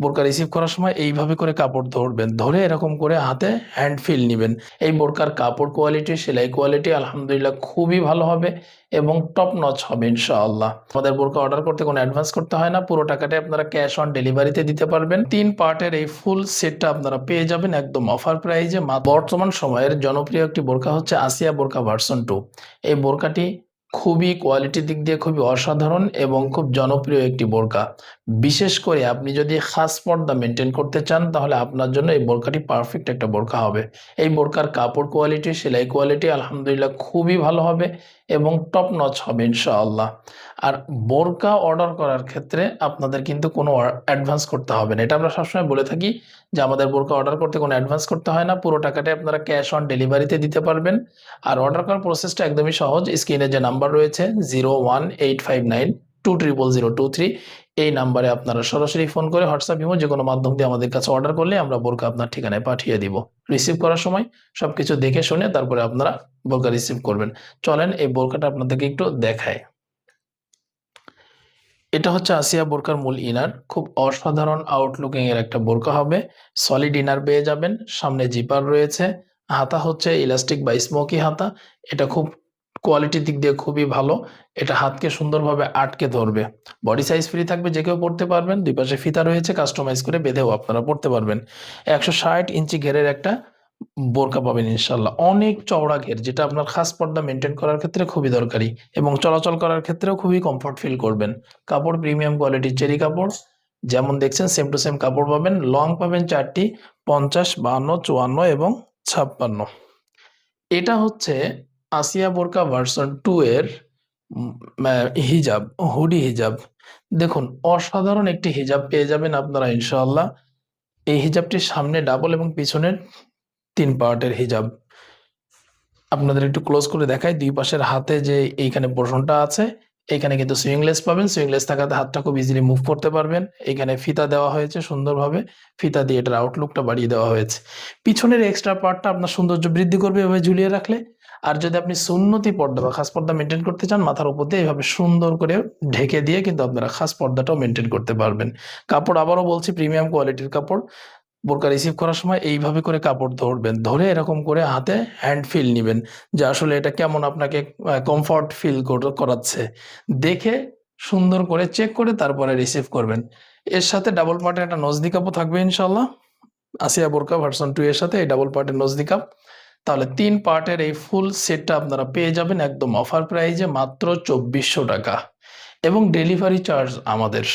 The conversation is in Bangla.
বোরকা রিসিভ করার সময় এইভাবে করে কাপড় ধরবেন, ধরে এরকম করে হাতে হ্যান্ড ফিল নেবেন। এই বোরকার কাপড় কোয়ালিটি, সেলাই কোয়ালিটি আলহামদুলিল্লাহ খুবই ভালো হবে এবং টপ নচ হবে ইনশাআল্লাহ। আমাদের বোরকা অর্ডার করতে কোনো অ্যাডভান্স করতে হয় না, পুরো টাকাটাই আপনারা ক্যাশ অন ডেলিভারিতে দিতে পারবেন। 3 পার্টের এই ফুল সেটটা আপনারা পেয়ে যাবেন একদম অফার প্রাইজে। বর্তমান সময়ের জনপ্রিয় একটি বোরকা হচ্ছে আসিয়া বোরকা ভার্সন 2। এই বোরকাটি খুবই কোয়ালিটির দিক দিয়ে খুবই অসাধারণ এবং খুব জনপ্রিয় একটি বোরকা। বিশেষ করে আপনি যদি খাস পর্দা মেনটেন করতে চান তাহলে আপনার জন্য এই বোরকাটি পারফেক্ট একটা বোরকা হবে। এই বোরকার কাপড় কোয়ালিটি, সেলাই কোয়ালিটি আলহামদুলিল্লাহ খুবই ভালো হবে এবং টপ নচ হবে ইনশাআল্লাহ। আর বোরকা অর্ডার করার ক্ষেত্রে আপনাদের কিন্তু কোনো অ্যাডভান্স করতে হবে না। এটা আমরা সবসময় বলে থাকি যে আমাদের বোরকা অর্ডার করতে কোনো অ্যাডভান্স করতে হয় না, পুরো টাকাটাই আপনারা ক্যাশ অন ডেলিভারিতে দিতে পারবেন। আর অর্ডার করার প্রসেসটা একদমই সহজ। স্ক্রিনে যে নাম্বার রয়েছে 01859 2000023, এই নাম্বারে আপনারা সরাসরি ফোন করে হোয়াটসঅ্যাপ ইমো যে কোনো মাধ্যম দিয়ে আমাদের কাছে অর্ডার করলে আমরা বোরকা আপনার ঠিকানায় পাঠিয়ে দিব। রিসিভ করার সময় সবকিছু দেখে শুনে তারপরে আপনারা বোরকা রিসিভ করবেন। চলেন এই বোরকাটা আপনাদেরকে একটু দেখায়। এটা হচ্ছে আসিয়া বোরকার মূল ইনার। খুব অসাধারণ আউটলুকিং এর একটা বোরকা হবে। সলিড ইনার পেয়ে যাবেন, সামনে জিপার রয়েছে, হাতা হচ্ছে ইলাস্টিক বা স্মোকি হাতা। এটা খুব কোয়ালিটির দিক দিয়ে খুবই ভালো। এটা হাতকে সুন্দরভাবে আটকে ধরবে। বডি সাইজ ফ্রি থাকবে, যে কেউ পড়তে পারবেন। দুই পাশে ফিতা রয়েছে, কাস্টমাইজ করে বেঁধেও আপনারা পড়তে পারবেন। 160 ইঞ্চি ঘেরের একটা বোরকা পাবেন ইনশাল্লাহ। অনেক চওড়া ঘের, যেটা আপনার খাস পর্দা মেনটেন করার ক্ষেত্রে খুবই দরকারি এবং চলাচল করার ক্ষেত্রেও খুবই কমফর্ট ফিল করবেন। কাপড় প্রিমিয়াম কোয়ালিটির চেরি কাপড়, যেমন দেখছেন সেম টু সেম কাপড় পাবেন। লং পাবেন 4টি, 50, 52, 54 এবং 56। এটা হচ্ছে আসিয়া বোরকা ভার্সন 2 এর হিজাব, হুডি হিজাব। দেখুন অসাধারণ একটি হিজাব পেয়ে যাবেন আপনারা ইনশাআল্লাহ। এই হিজাবটির সামনে ডাবল এবং পিছনের 3 পার্টের হিজাব। আপনাদের একটু ক্লোজ করে দেখাই। দুই পাশের হাতে যে এইখানে পোর্শনটা আছে, এখানে কিন্তু সুইংলেস পাবেন। সুইংলেস থাকাতে হাতটা খুব ইজিলি মুভ করতে পারবেন। এখানে ফিতা দেওয়া হয়েছে সুন্দরভাবে, ফিতা দিয়ে এটার আউটলুকটা বাড়িয়ে দেওয়া হয়েছে। পিছনের এক্সট্রা পার্টটা আপনার সৌন্দর্য বৃদ্ধি করবে এভাবে ঝুলিয়ে রাখলে। আর যদি আপনি সুন্নতি পর্দা বা খাস পর্দা মেনটেন করতে চান, মাথার উপর দিয়ে এভাবে সুন্দর করে ঢেকে দিয়ে কিন্তু আপনারা খাস পর্দাটাও মেনটেন করতে পারবেন। কাপড় আবারও বলছি প্রিমিয়াম কোয়ালিটির কাপড়। বোরকা রিসিভ করার সময় এইভাবে করে কাপড় ধরবেন, ধরে এরকম করে হাতে হ্যান্ড ফিল নিবেন যে আসলে এটা কেমন আপনাকে কমফর্ট ফিল করাচ্ছে। দেখে সুন্দর করে চেক করে তারপরে রিসিভ করবেন। এর সাথে ডাবল পার্টের একটা নজদি কাপও থাকবে ইনশাল্লাহ। আসিয়া বোরকা ভার্সন 2 এর সাথে এই ডাবল পার্টের নজদি কাপ। তাহলে 3 পার্টের এই ফুল সেটটা আপনারা পেয়ে যাবেন একদম অফার প্রাইজে মাত্র 2400 টাকা এবং ডেলিভারি চার্জ আমাদের।